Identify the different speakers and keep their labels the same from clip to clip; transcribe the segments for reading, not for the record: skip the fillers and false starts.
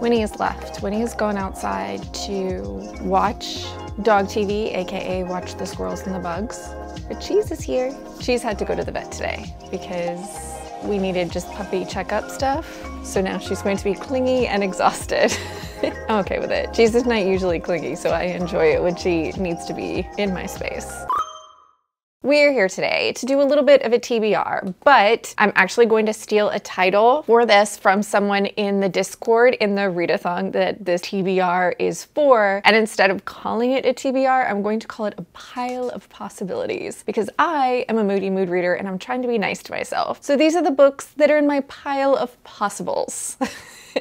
Speaker 1: Winnie is left. Winnie is going outside to watch dog TV, aka watch the squirrels and the bugs. But Cheese is here. Cheese had to go to the vet today because we needed just puppy checkup stuff. So now she's going to be clingy and exhausted. I'm okay with it. Cheese is not usually clingy, so I enjoy it when she needs to be in my space. We're here today to do a little bit of a TBR, but I'm actually going to steal a title for this from someone in the Discord in the readathon that this TBR is for. And instead of calling it a TBR, I'm going to call it a pile of possibilities because I am a moody mood reader and I'm trying to be nice to myself. So these are the books that are in my pile of possibles.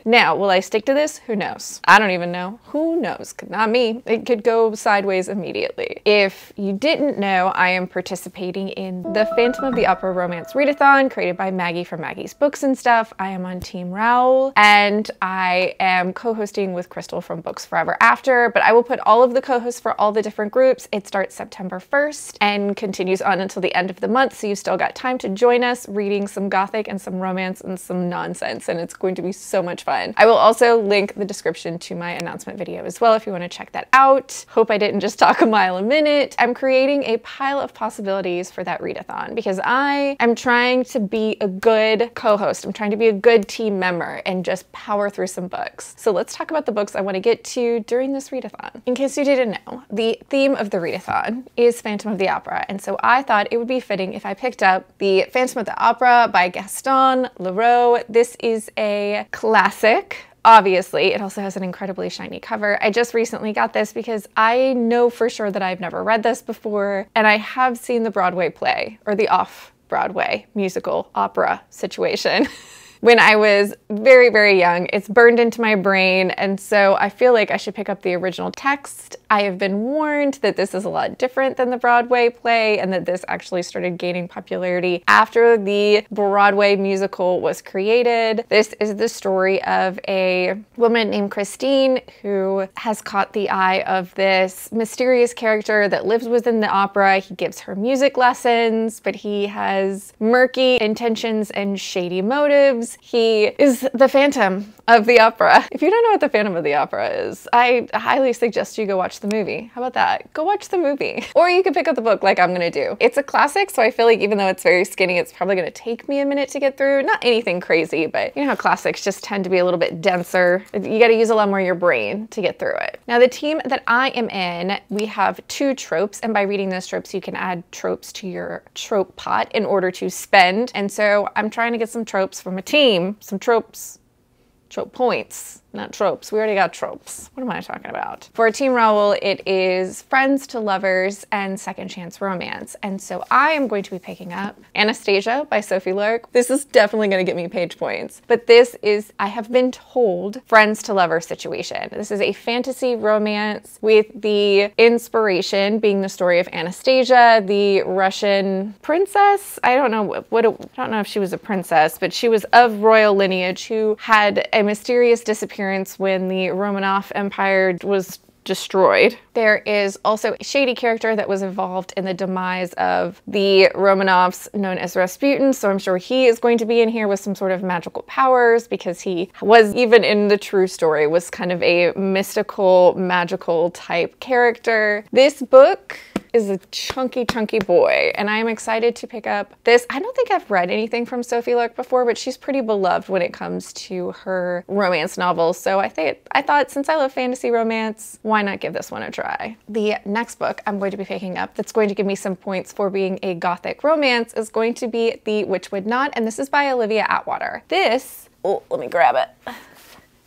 Speaker 1: Now, will I stick to this? Who knows? I don't even know. Who knows? Not me. It could go sideways immediately. If you didn't know, I am participating in the Phantom of the Opera romance readathon created by Maggie from Maggie's Books and Stuff. I am on Team Raul and I am co-hosting with Crystal from Books Forever After, but I will put all of the co-hosts for all the different groups. It starts September 1st and continues on until the end of the month, so you've still got time to join us reading some gothic and some romance and some nonsense, and it's going to be so much fun. I will also link the description to my announcement video as well if you want to check that out. Hope I didn't just talk a mile a minute. I'm creating a pile of possibilities for that readathon because I am trying to be a good co-host. I'm trying to be a good team member and just power through some books. So let's talk about the books I want to get to during this readathon. In case you didn't know, the theme of the readathon is Phantom of the Opera, and so I thought it would be fitting if I picked up the Phantom of the Opera by Gaston, Leroux. This is a classic. Obviously, it also has an incredibly shiny cover. I just recently got this because I know for sure that I've never read this before, and I have seen the Broadway play, or the off-Broadway musical opera situation. When I was very, very young. It's burned into my brain, and so I feel like I should pick up the original text. I have been warned that this is a lot different than the Broadway play and that this actually started gaining popularity after the Broadway musical was created. This is the story of a woman named Christine who has caught the eye of this mysterious character that lives within the opera. He gives her music lessons, but he has murky intentions and shady motives. He is the Phantom of the Opera. If you don't know what the Phantom of the Opera is, I highly suggest you go watch the movie. How about that? Go watch the movie. Or you can pick up the book like I'm gonna do. It's a classic, so I feel like even though it's very skinny, it's probably gonna take me a minute to get through. Not anything crazy, but you know how classics just tend to be a little bit denser. You gotta use a lot more of your brain to get through it. Now, the team that I am in, we have 2 tropes, and by reading those tropes, you can add tropes to your trope pot in order to spend. And so I'm trying to get some tropes from a team, some tropes, trope points. Not tropes. We already got tropes. What am I talking about? For Team Raul, it is friends to lovers and second chance romance. And so I am going to be picking up Anastasia by Sophie Lark. This is definitely going to get me page points. But this is, I have been told, friends to lover situation. This is a fantasy romance with the inspiration being the story of Anastasia, the Russian princess. I don't know if she was a princess, but she was of royal lineage who had a mysterious disappearance when the Romanov Empire was destroyed. There is also a shady character that was involved in the demise of the Romanovs known as Rasputin, so I'm sure he is going to be in here with some sort of magical powers because he was, even in the true story, was kind of a mystical, magical type character. This book is a chunky boy, and I am excited to pick up this. I don't think I've read anything from Sophie Lark before, but she's pretty beloved when it comes to her romance novels, so I thought since I love fantasy romance, why not give this one a try? The next book I'm going to be picking up that's going to give me some points for being a gothic romance is going to be the Witchwood Knot, and this is by Olivia Atwater. This, oh, let me grab it,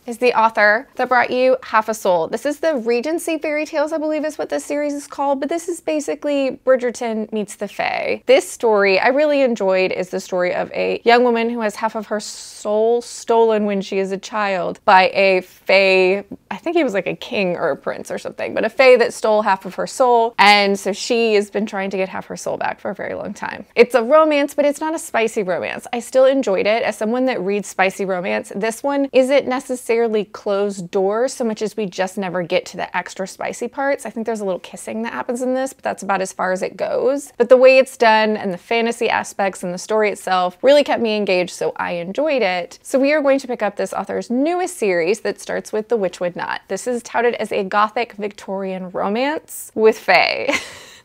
Speaker 1: is the author that brought you Half a Soul. This is the Regency Fairy Tales, I believe is what this series is called, but this is basically Bridgerton meets the Fae. This story I really enjoyed is the story of a young woman who has half of her soul stolen when she is a child by a Fae. I think he was like a king or a prince or something, but a Fae that stole half of her soul, and so she has been trying to get half her soul back for a very long time. It's a romance, but it's not a spicy romance. I still enjoyed it. As someone that reads spicy romance, this one isn't necessarily necessarily closed doors so much as we just never get to the extra spicy parts. I think there's a little kissing that happens in this, but that's about as far as it goes. But the way it's done and the fantasy aspects and the story itself really kept me engaged, so I enjoyed it. So we are going to pick up this author's newest series that starts with the Witchwood knot. This is touted as a gothic Victorian romance with fae.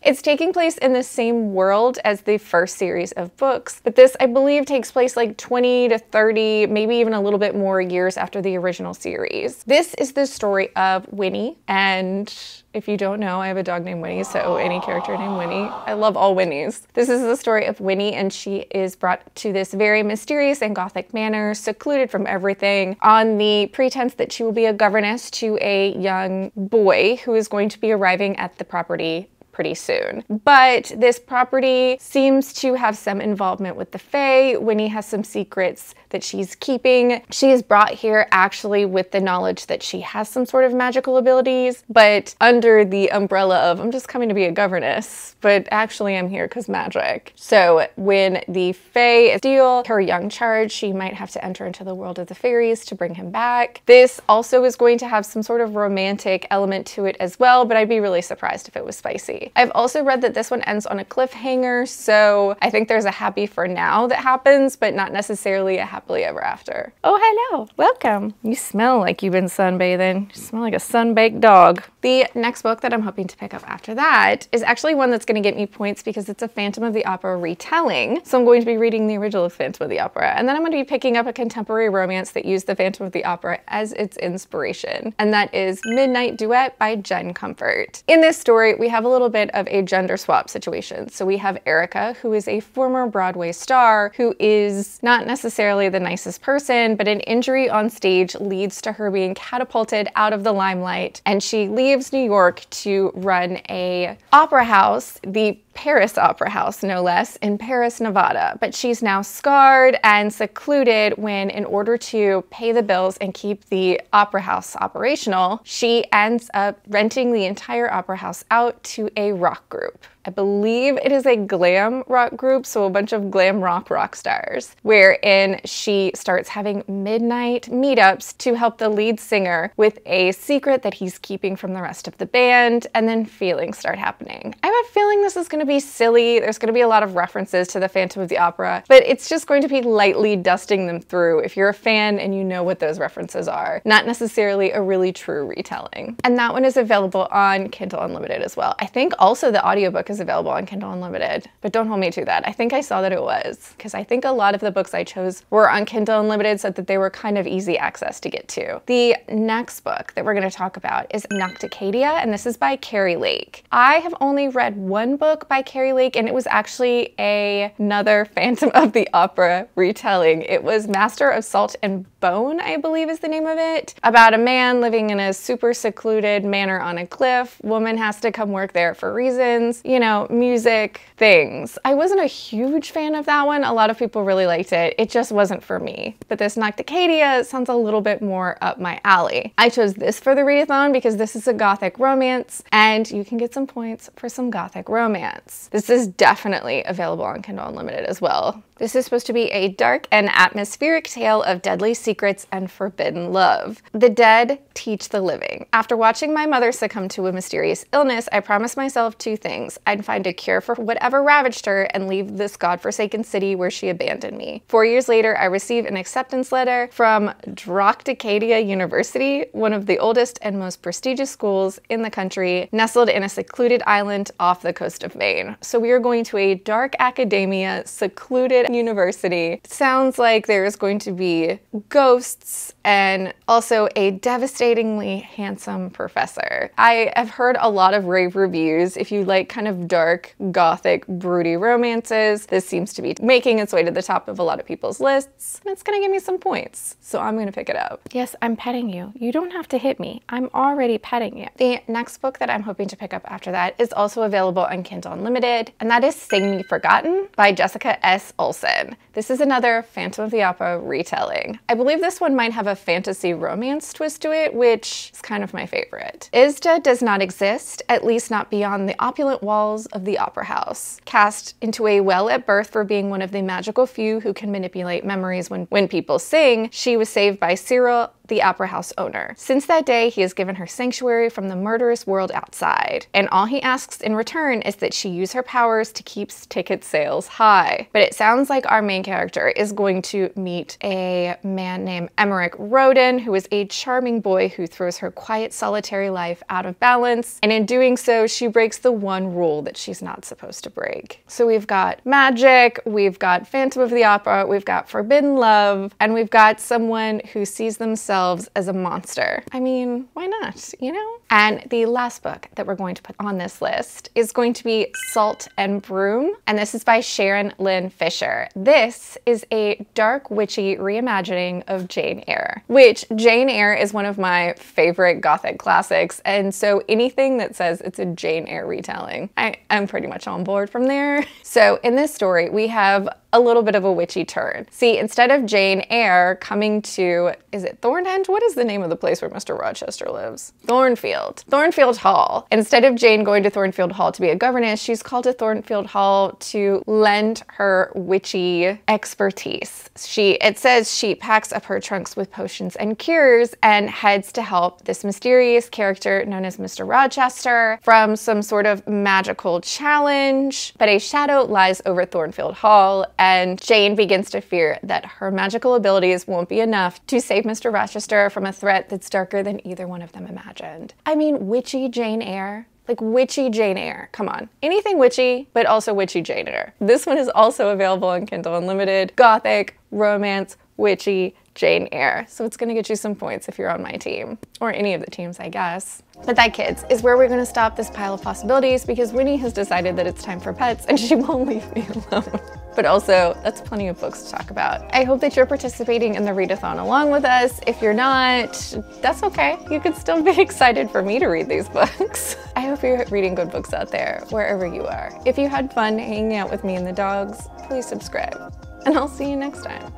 Speaker 1: It's taking place in the same world as the first series of books, but this, I believe, takes place like 20 to 30, maybe even a little bit more years after the original series. This is the story of Winnie, and if you don't know, I have a dog named Winnie, so any character named Winnie. I love all Winnies. This is the story of Winnie, and she is brought to this very mysterious and gothic manor, secluded from everything, on the pretense that she will be a governess to a young boy who is going to be arriving at the property pretty soon. But this property seems to have some involvement with the fae. Winnie has some secrets that she's keeping. She is brought here actually with the knowledge that she has some sort of magical abilities, but under the umbrella of, I'm just coming to be a governess, but actually I'm here because magic. So when the fae steal her young charge, she might have to enter into the world of the fairies to bring him back. This also is going to have some sort of romantic element to it as well, but I'd be really surprised if it was spicy. I've also read that this one ends on a cliffhanger, so I think there's a happy for now that happens, but not necessarily a happily ever after. Oh, hello. Welcome. You smell like you've been sunbathing. You smell like a sun-baked dog. The next book that I'm hoping to pick up after that is actually one that's going to get me points because it's a Phantom of the Opera retelling. So I'm going to be reading the original Phantom of the Opera, and then I'm going to be picking up a contemporary romance that used the Phantom of the Opera as its inspiration, and that is Midnight Duet by Jen Comfort. In this story, we have a little bit of a gender swap situation. So we have Erica, who is a former Broadway star who is not necessarily the nicest person, but an injury on stage leads to her being catapulted out of the limelight, and she leaves New York to run a opera house, the Paris Opera House, no less, in Paris, Nevada. But she's now scarred and secluded when, in order to pay the bills and keep the opera house operational, she ends up renting the entire opera house out to a rock group. I believe it is a glam rock group, so a bunch of glam rock stars, wherein she starts having midnight meetups to help the lead singer with a secret that he's keeping from the rest of the band, and then feelings start happening. I have a feeling this is going to be silly. There's going to be a lot of references to the Phantom of the Opera, but it's just going to be lightly dusting them through if you're a fan and you know what those references are, not necessarily a really true retelling. And that one is available on Kindle Unlimited as well. I think also the audiobook is available on Kindle Unlimited, but don't hold me to that. I think I saw that it was, because I think a lot of the books I chose were on Kindle Unlimited so that they were kind of easy access to get to. The next book that we're going to talk about is Nocticadia, and this is by Keri Lake. I have only read one book by Keri Lake, and it was actually another Phantom of the Opera retelling. It was Master of Salt and Bone, I believe is the name of it, about a man living in a super secluded manor on a cliff. Woman has to come work there for reasons, you know, music, things. I wasn't a huge fan of that one. A lot of people really liked it. It just wasn't for me. But this Nocticadia sounds a little bit more up my alley. I chose this for the readathon because this is a gothic romance, and you can get some points for some gothic romance. This is definitely available on Kindle Unlimited as well. This is supposed to be a dark and atmospheric tale of deadly secrets and forbidden love. The dead teach the living. After watching my mother succumb to a mysterious illness, I promised myself two things. I'd find a cure for whatever ravaged her and leave this godforsaken city where she abandoned me. 4 years later, I received an acceptance letter from Nocticadia University, one of the oldest and most prestigious schools in the country, nestled in a secluded island off the coast of Maine. So we are going to a dark academia, secluded university. Sounds like there's going to be ghosts and also a devastatingly handsome professor. I have heard a lot of rave reviews. If you like kind of dark, gothic, broody romances, this seems to be making its way to the top of a lot of people's lists, and it's gonna give me some points, so I'm gonna pick it up. Yes, I'm petting you. You don't have to hit me. I'm already petting you. The next book that I'm hoping to pick up after that is also available on Kindle Unlimited, and that is Sing Me Forgotten by Jessica S. Olson. This is another Phantom of the Opera retelling. I believe this one might have a fantasy romance twist to it, which is kind of my favorite. Isda does not exist, at least not beyond the opulent walls of the opera house. Cast into a well at birth for being one of the magical few who can manipulate memories when people sing, she was saved by Cyril the opera house owner. Since that day, he has given her sanctuary from the murderous world outside, and all he asks in return is that she use her powers to keep ticket sales high. But it sounds like our main character is going to meet a man named Emmerich Roden, who is a charming boy who throws her quiet, solitary life out of balance, and in doing so, she breaks the one rule that she's not supposed to break. So we've got magic, we've got Phantom of the Opera, we've got forbidden love, and we've got someone who sees themselves as a monster. I mean, why not, you know? And the last book that we're going to put on this list is going to be Salt and Broom, and this is by Sharon Lynn Fisher. This is a dark, witchy reimagining of Jane Eyre, which Jane Eyre is one of my favorite gothic classics, and so anything that says it's a Jane Eyre retelling, I'm pretty much on board from there. So in this story, we have a little bit of a witchy turn. See, instead of Jane Eyre coming to, is it Thornhenge? What is the name of the place where Mr. Rochester lives? Thornfield Hall. Instead of Jane going to Thornfield Hall to be a governess, she's called to Thornfield Hall to lend her witchy expertise. It says she packs up her trunks with potions and cures and heads to help this mysterious character known as Mr. Rochester from some sort of magical challenge. But a shadow lies over Thornfield Hall, and Jane begins to fear that her magical abilities won't be enough to save Mr. Rochester from a threat that's darker than either one of them imagined. I mean, witchy Jane Eyre. Like witchy Jane Eyre, come on. Anything witchy, but also witchy Jane Eyre. This one is also available on Kindle Unlimited. Gothic, romance, witchy Jane Eyre. So it's gonna get you some points if you're on my team, or any of the teams, I guess. But that, kids, is where we're gonna stop this pile of possibilities because Winnie has decided that it's time for pets and she won't leave me alone. But also, that's plenty of books to talk about. I hope that you're participating in the readathon along with us. If you're not, that's okay. You could still be excited for me to read these books. I hope you're reading good books out there, wherever you are. If you had fun hanging out with me and the dogs, please subscribe. And I'll see you next time.